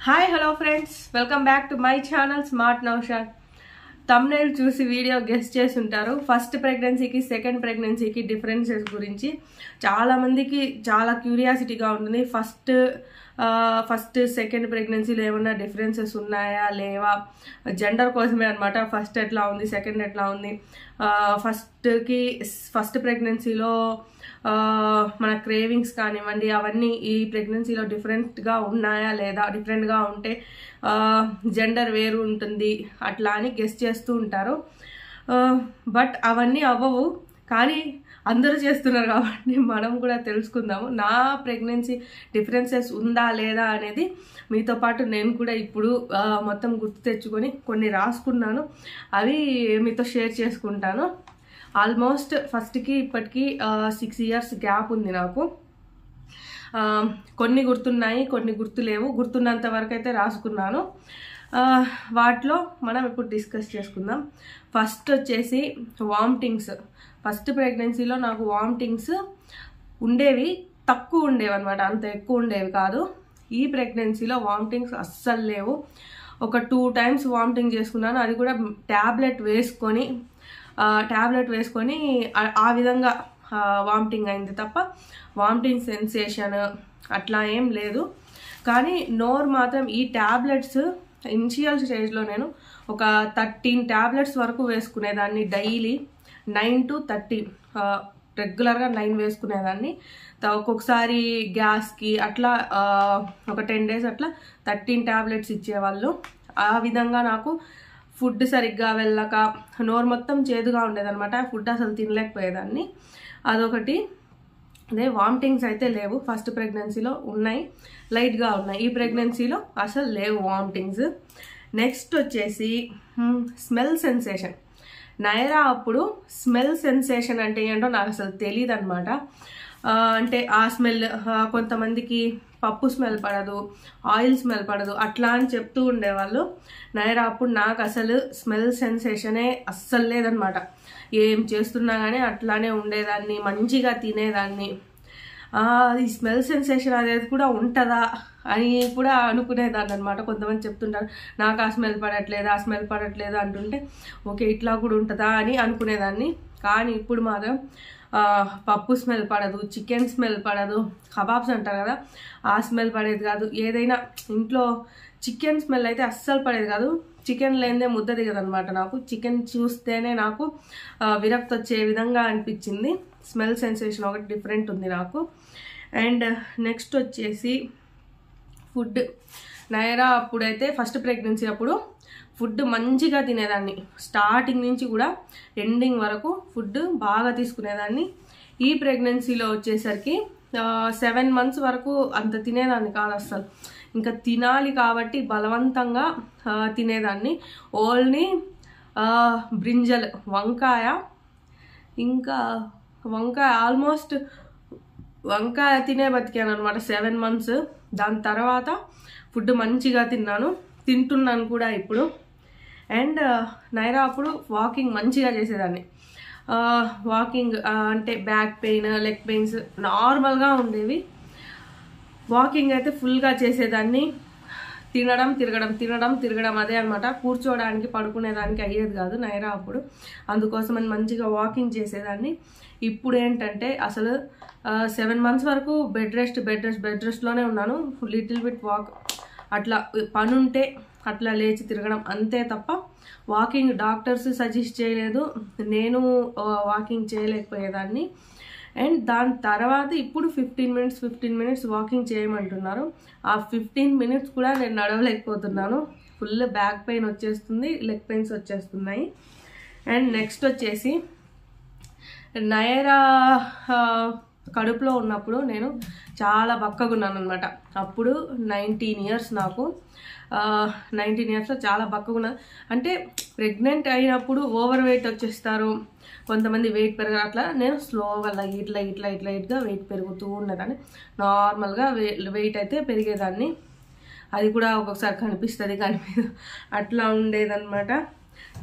Hi hello friends, welcome back to my channel smart Naushad. thumbnail చూసి video guess చేసి ఉంటారు. First ప్రెగ్నెన్సీకి second ప్రెగ్నెన్సీకి differences గురించి చాలా మందికి చాలా క్యూరియాసిటీగా ఉంటుంది. ఫస్ట్ సెకండ్ ప్రెగ్నెన్సీలో ఏమన్నా డిఫరెన్సెస్ ఉన్నాయా లేవా, జెండర్ కోసమే అనమాట. ఫస్ట్ ఎట్లా ఉంది, సెకండ్ ఎట్లా ఉంది, ఫస్ట్ ప్రెగ్నెన్సీలో మన క్రేవింగ్స్ కానివ్వండి అవన్నీ ఈ ప్రెగ్నెన్సీలో డిఫరెంట్గా ఉన్నాయా లేదా, డిఫరెంట్గా ఉంటే జెండర్ వేరు ఉంటుంది అట్లా అని గెస్ చేస్తూ ఉంటారు. బట్ అవన్నీ అవ్వవు, కానీ అందరూ చేస్తున్నారు కాబట్టి మనం కూడా తెలుసుకుందాము. నా ప్రెగ్నెన్సీ డిఫరెన్సెస్ ఉందా లేదా అనేది మీతో పాటు నేను కూడా ఇప్పుడు మొత్తం గుర్తు తెచ్చుకొని కొన్ని రాసుకున్నాను, అవి మీతో షేర్ చేసుకుంటాను. ఆల్మోస్ట్ ఫస్ట్కి ఇప్పటికీ 6 years గ్యాప్ ఉంది నాకు. కొన్ని గుర్తున్నాయి, కొన్ని గుర్తులేవు. గుర్తున్నంత వరకు అయితే రాసుకున్నాను. వాటిలో మనం ఇప్పుడు డిస్కస్ చేసుకుందాం. ఫస్ట్ వచ్చేసి వామిటింగ్స్. ఫస్ట్ ప్రెగ్నెన్సీలో నాకు వామిటింగ్స్ ఉండేవి, తక్కువ ఉండేవి అనమాట, అంత ఎక్కువ ఉండేవి కాదు. ఈ ప్రెగ్నెన్సీలో వామిటింగ్స్ అస్సలు లేవు. ఒక 2 times వామిటింగ్ చేసుకున్నాను, అది కూడా ట్యాబ్లెట్ వేసుకొని ఆ విధంగా వామిటింగ్ అయింది తప్ప వామిటింగ్ సెన్సేషన్ అట్లా ఏం లేదు. కానీ నోరు మాత్రం ఈ ట్యాబ్లెట్స్ ఇనిషియల్ స్టేజ్లో నేను ఒక 13 tablets వరకు వేసుకునేదాన్ని. డైలీ 9 to 30 రెగ్యులర్గా 9 వేసుకునేదాన్ని. ఒక్కొక్కసారి గ్యాస్కి అట్లా ఒక 10 days అట్లా 13 tablets ఇచ్చేవాళ్ళు. ఆ విధంగా నాకు ఫుడ్ సరిగ్గా వెళ్ళక నోరు మొత్తం చేదుగా ఉండేదన్నమాట. ఫుడ్ అసలు తినలేకపోయేదాన్ని. అదొకటి. అదే వామిటింగ్స్ అయితే లేవు. ఫస్ట్ ప్రెగ్నెన్సీలో ఉన్నాయి, లైట్గా ఉన్నాయి. ఈ ప్రెగ్నెన్సీలో అసలు లేవు వామిటింగ్స్. నెక్స్ట్ వచ్చేసి స్మెల్ సెన్సేషన్. నైరా అప్పుడు స్మెల్ సెన్సేషన్ అంటే ఏంటో నాకు అసలు తెలియదు అనమాట. అంటే ఆ స్మెల్, కొంతమందికి పప్పు స్మెల్ పడదు, ఆయిల్ స్మెల్ పడదు అట్లా అని చెప్తూ ఉండేవాళ్ళు. నైరా అప్పుడు నాకు అసలు స్మెల్ సెన్సేషనే అస్సలు లేదనమాట. ఏం చేస్తున్నా కానీ అట్లానే ఉండేదాన్ని, మంచిగా తినేదాన్ని. ఈ స్మెల్ సెన్సేషన్ అనేది కూడా ఉంటుందా అని కూడా అనుకునేదాన్ని అనమాట. కొంతమంది చెప్తుంటారు నాకు ఆ స్మెల్ పడట్లేదు అంటుంటే ఓకే ఇట్లా కూడా ఉంటుందా అని అనుకునేదాన్ని. కానీ ఇప్పుడు మాత్రం పప్పు స్మెల్ పడదు, చికెన్ స్మెల్ పడదు, కబాబ్స్ అంటారు కదా ఆ స్మెల్ పడేది కాదు. ఏదైనా ఇంట్లో చికెన్ స్మెల్ అయితే అస్సలు పడేది కాదు. చికెన్ లేనిదే ముద్ద దిగదనమాట నాకు. చికెన్ చూస్తేనే నాకు విరక్తి వచ్చే విధంగా అనిపించింది. స్మెల్ సెన్సేషన్ ఒకటి డిఫరెంట్ ఉంది నాకు. అండ్ నెక్స్ట్ వచ్చేసి ఫుడ్. నైరా అప్పుడైతే ఫస్ట్ ప్రెగ్నెన్సీ అప్పుడు ఫుడ్ మంచిగా తినేదాన్ని. స్టార్టింగ్ నుంచి కూడా ఎండింగ్ వరకు ఫుడ్ బాగా తీసుకునేదాన్ని. ఈ ప్రెగ్నెన్సీలో వచ్చేసరికి 7 months వరకు అంత తినేదాన్ని కాదు అస్సలు. ఇంకా తినాలి కాబట్టి బలవంతంగా తినేదాన్ని. ఓన్లీ బ్రింజల్, వంకాయ ఆల్మోస్ట్ వంకాయ తినే బతికాను అనమాట 7 months. దాని తర్వాత ఫుడ్ మంచిగా తింటున్నాను కూడా ఇప్పుడు. అండ్ నైరా అప్పుడు వాకింగ్ మంచిగా చేసేదాన్ని. వాకింగ్ అంటే బ్యాక్ పెయిన్, లెగ్ పెయిన్స్ నార్మల్గా ఉండేవి. వాకింగ్ అయితే ఫుల్గా చేసేదాన్ని. తినడం తిరగడం అదే అనమాట. కూర్చోడానికి పడుకునేదానికి అయ్యేది కాదు నైరా అప్పుడు. అందుకోసం అని మంచిగా వాకింగ్ చేసేదాన్ని. ఇప్పుడు ఏంటంటే అసలు 7 months వరకు బెడ్ రెస్ట్లోనే ఉన్నాను. లిటిల్ బిట్ వాక్, అట్లా పని ఉంటే అట్లా లేచి తిరగడం అంతే తప్ప వాకింగ్ డాక్టర్స్ సజెస్ట్ చేయలేదు, నేను వాకింగ్ చేయలేకపోయేదాన్ని. అండ్ దాని తర్వాత ఇప్పుడు 15 minutes వాకింగ్ చేయమంటున్నారు. ఆ 15 minutes కూడా నేను నడవలేకపోతున్నాను. ఫుల్ బ్యాక్ పెయిన్ వచ్చేస్తుంది, లెగ్ పెయిన్స్ వచ్చేస్తున్నాయి. అండ్ నెక్స్ట్ వచ్చేసి నైరా కడుపులో ఉన్నప్పుడు నేను చాలా బక్కగున్నాను అనమాట. అప్పుడు 19 years నాకు. 19 yearsలో చాలా బక్కగున్నాను. అంటే ప్రెగ్నెంట్ అయినప్పుడు ఓవర్ వెయిట్ వచ్చేస్తారు, కొంతమంది వెయిట్ పెరగదు. అట్లా నేను స్లోగా లైట్గా వెయిట్ పెరుగుతూ ఉండేదాన్ని. నార్మల్గా వెయిట్ అయితే పెరిగేదాన్ని. అది కూడా ఒక్కొక్కసారి కనిపిస్తుంది, కనిపించదు, అట్లా ఉండేదన్నమాట.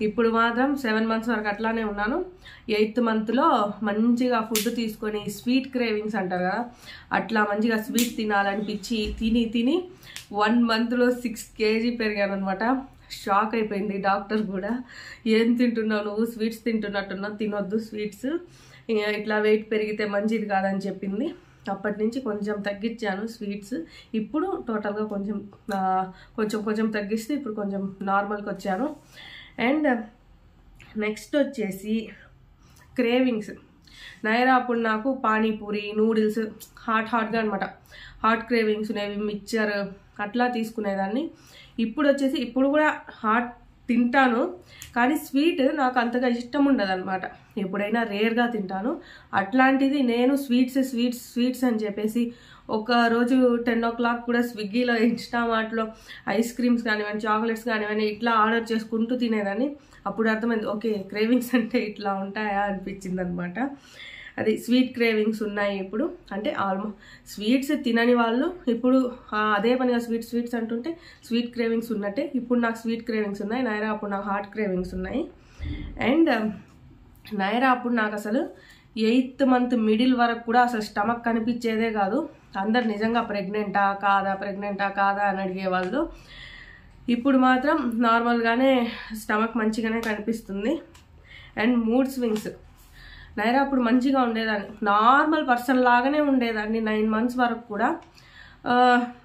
ఇప్పుడు మాత్రం 7 months వరకు అట్లానే ఉన్నాను. 8th monthలో మంచిగా ఫుడ్ తీసుకొని స్వీట్ క్రేవింగ్స్ అంటారు కదా, అట్లా మంచిగా స్వీట్ తినాలనిపించి తిని 1 monthలో 6 kg పెరిగాను అనమాట. షాక్ అయిపోయింది డాక్టర్ కూడా. ఏం తింటున్నావు నువ్వు, స్వీట్స్ తింటున్నట్టున్నావు, తినొద్దు స్వీట్స్, ఇట్లా వెయిట్ పెరిగితే మంచిది కాదని చెప్పింది. అప్పటి నుంచి కొంచెం తగ్గించాను స్వీట్స్. ఇప్పుడు టోటల్గా కొంచెం తగ్గిస్తే ఇప్పుడు కొంచెం నార్మల్కి వచ్చాను. అండ్ నెక్స్ట్ వచ్చేసి క్రేవింగ్స్. నైరా అప్పుడు నాకు పానీపూరి, నూడిల్స్ హాట్గా అనమాట, హాట్ క్రేవింగ్స్ ఉండేవి, మిక్చర్ అట్లా తీసుకునేదాన్ని. ఇప్పుడు కూడా హాట్ తింటాను, కానీ స్వీట్ నాకు అంతగా ఇష్టం ఉండదు అనమాట. ఎప్పుడైనా రేర్గా తింటాను. అట్లాంటిది నేను స్వీట్స్ అని చెప్పేసి ఒక రోజు 10 o'clock కూడా స్విగ్గీలో, ఇన్స్టామార్ట్లో ఐస్ క్రీమ్స్ కానివ్వండి, చాక్లెట్స్ కానివ్వండి ఇట్లా ఆర్డర్ చేసుకుంటూ తినేదాన్ని. అప్పుడు అర్థమైంది, ఓకే క్రేవింగ్స్ అంటే ఇట్లా ఉంటాయా అనిపించింది అనమాట. అది స్వీట్ క్రేవింగ్స్ ఉన్నాయి ఇప్పుడు. అంటే ఆల్మోస్ట్ స్వీట్స్ తినని వాళ్ళు ఇప్పుడు అదే పనిగా స్వీట్స్ అంటుంటే స్వీట్ క్రేవింగ్స్ ఉన్నట్టే ఇప్పుడు నాకు స్వీట్ క్రేవింగ్స్ ఉన్నాయి. నైరా అప్పుడు నాకు హాట్ క్రేవింగ్స్ ఉన్నాయి. అండ్ నైరా అప్పుడు నాకు అసలు 8th month మిడిల్ వరకు కూడా అసలు స్టమక్ కనిపించేదే కాదు. అందరు నిజంగా ప్రెగ్నెంటా కాదా అని అడిగేవాళ్ళు. ఇప్పుడు మాత్రం నార్మల్గానే స్టమక్ మంచిగానే కనిపిస్తుంది. And mood swings. నైరా అప్పుడు మంచిగా ఉండేదాన్ని, నార్మల్ పర్సన్ లాగానే ఉండేదాన్ని 9 months వరకు కూడా.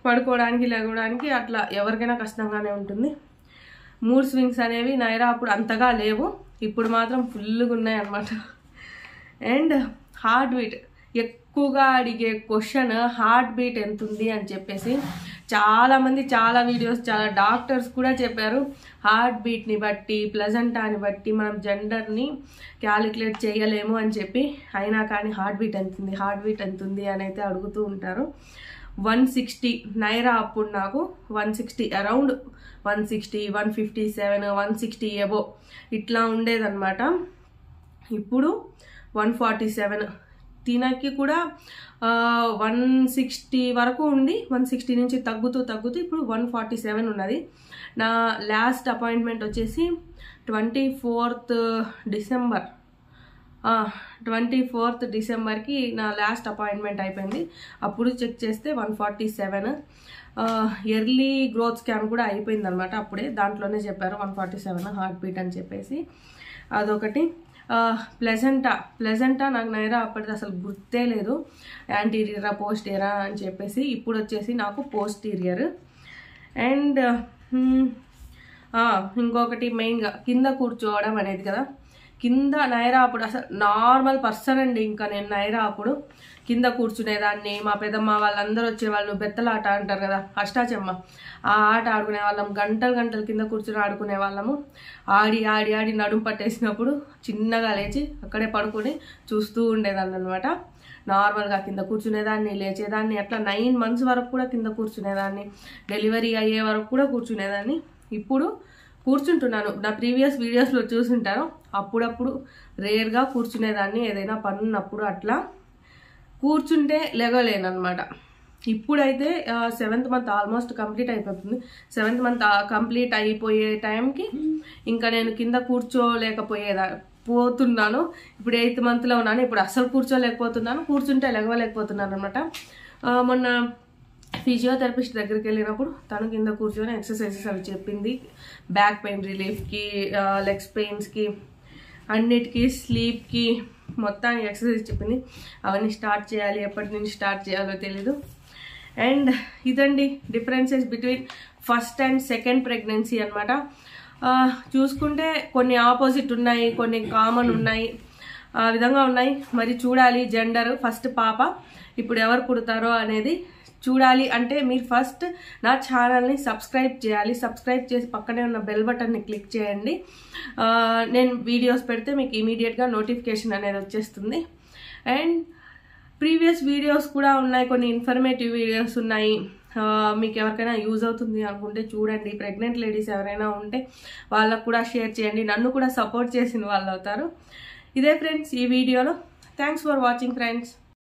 పడుకోవడానికి లేవడానికి అట్లా ఎవరికైనా కష్టంగానే ఉంటుంది. మూడ్ స్వింగ్స్ అనేవి నైరా అప్పుడు అంతగా లేవు, ఇప్పుడు మాత్రం ఫుల్గా ఉన్నాయి అన్నమాట. And heart beat. ఎక్కువగా అడిగే క్వశ్చన్ హార్ట్ బీట్ ఎంత ఉంది అని చెప్పేసి. చాలామంది చాలా వీడియోస్, చాలా డాక్టర్స్ కూడా చెప్పారు హార్ట్ బీట్ని బట్టి, ప్లజెంటాని బట్టి మనం జెండర్ని క్యాలిక్యులేట్ చేయలేము అని చెప్పి. అయినా కానీ హార్ట్ బీట్ ఎంత ఉంది అని అయితే అడుగుతూ ఉంటారు. 160 నైరా అప్పుడు నాకు 160 అరౌండ్ 160, 157, 160 ఎబో ఇట్లా ఉండేదన్నమాట. ఇప్పుడు 147. తినకి కూడా 160 వరకు ఉండి 160 నుంచి తగ్గుతూ ఇప్పుడు 147 ఉన్నది. నా లాస్ట్ అపాయింట్మెంట్ వచ్చేసి 24th డిసెంబర్కి నా లాస్ట్ అపాయింట్మెంట్ అయిపోయింది. అప్పుడు చెక్ చేస్తే 147. ఎర్లీ గ్రోత్ స్కాన్ కూడా అయిపోయింది అనమాట అప్పుడే. దాంట్లోనే చెప్పారు 147 హార్ట్ బీట్ అని చెప్పేసి. అదొకటి. ప్లెజెంటా నాకు నైరా అప్పటిది అసలు గుర్తే లేదు, యాంటీరియరా పోస్టీరియరా అని చెప్పేసి. ఇప్పుడు వచ్చేసి నాకు పోస్టీరియర్. అండ్ ఇంకొకటి మెయిన్గా కింద కూర్చోవడం అనేది కదా. కింద నైరా అప్పుడు అసలు నార్మల్ పర్సన్ అండి. ఇంకా నేను నైరా అప్పుడు కింద కూర్చునేదాన్ని. మా పెద్దమ్మ వాళ్ళందరూ వచ్చేవాళ్ళు. బెత్తలాట అంటారు కదా, అష్టాచెమ్మ, ఆ ఆట ఆడుకునే వాళ్ళం. గంటలు కింద కూర్చుని ఆడుకునే వాళ్ళము. ఆడి నడుము పట్టేసినప్పుడు చిన్నగా లేచి అక్కడే పడుకొని చూస్తూ ఉండేదాన్ని అనమాట. నార్మల్గా కింద కూర్చునేదాన్ని, లేచేదాన్ని. అట్లా 9 months వరకు కూడా కింద కూర్చునేదాన్ని. డెలివరీ అయ్యే వరకు కూడా కూర్చునేదాన్ని. ఇప్పుడు కూర్చుంటున్నాను. నా ప్రీవియస్ వీడియోస్లో చూసుంటాను. అప్పుడప్పుడు రేర్గా కూర్చునేదాన్ని, ఏదైనా పని ఉన్నప్పుడు అట్లా కూర్చుంటే లేగలేనమాట. ఇప్పుడైతే 7th month ఆల్మోస్ట్ కంప్లీట్ అయిపోతుంది. 7th month కంప్లీట్ అయిపోయే టైంకి ఇంకా నేను కింద కూర్చోలేకపోతున్నాను. ఇప్పుడు 8th monthలో ఉన్నాను. ఇప్పుడు అస్సలు కూర్చోలేకపోతున్నాను, కూర్చుంటే లేగలేకపోతున్నాను అనమాట. మొన్న ఫిజియోథెరపిస్ట్ దగ్గరికి వెళ్ళినప్పుడు తను కింద కూర్చొని ఎక్సర్సైజెస్ అవి చెప్పింది. బ్యాక్ పెయిన్ రిలీఫ్కి, లెగ్స్ పెయిన్స్కి, అన్నిటికీ, స్లీప్కి మొత్తానికి ఎక్సర్సైజ్ చెప్పింది. అవన్నీ స్టార్ట్ చేయాలి. ఎప్పటి నుంచి స్టార్ట్ చేయాలో తెలీదు. అండ్ ఇదండి differences between first and second pregnancy అనమాట. చూసుకుంటే కొన్ని ఆపోజిట్ ఉన్నాయి, కొన్ని కామన్ ఉన్నాయి, ఆ విధంగా ఉన్నాయి. మరి చూడాలి జెండర్. ఫస్ట్ పాప, ఇప్పుడు ఎవరు పుడతారో అనేది చూడాలి అంటే మీరు ఫస్ట్ నా ఛానల్ని సబ్స్క్రైబ్ చేయాలి. సబ్స్క్రైబ్ చేసి పక్కనే ఉన్న బెల్ బటన్ని క్లిక్ చేయండి. నేను వీడియోస్ పెడితే మీకు ఇమీడియట్గా నోటిఫికేషన్ అనేది వచ్చేస్తుంది. అండ్ ప్రీవియస్ వీడియోస్ కూడా ఉన్నాయి, కొన్ని ఇన్ఫర్మేటివ్ వీడియోస్ ఉన్నాయి. మీకు ఎవరికైనా యూజ్ అవుతుంది అనుకుంటే చూడండి. ప్రెగ్నెంట్ లేడీస్ ఎవరైనా ఉంటే వాళ్ళకు కూడా షేర్ చేయండి. నన్ను కూడా సపోర్ట్ చేసిన వాళ్ళు అవుతారు. ఇదే ఫ్రెండ్స్ ఈ వీడియోలో. Thanks for watching friends.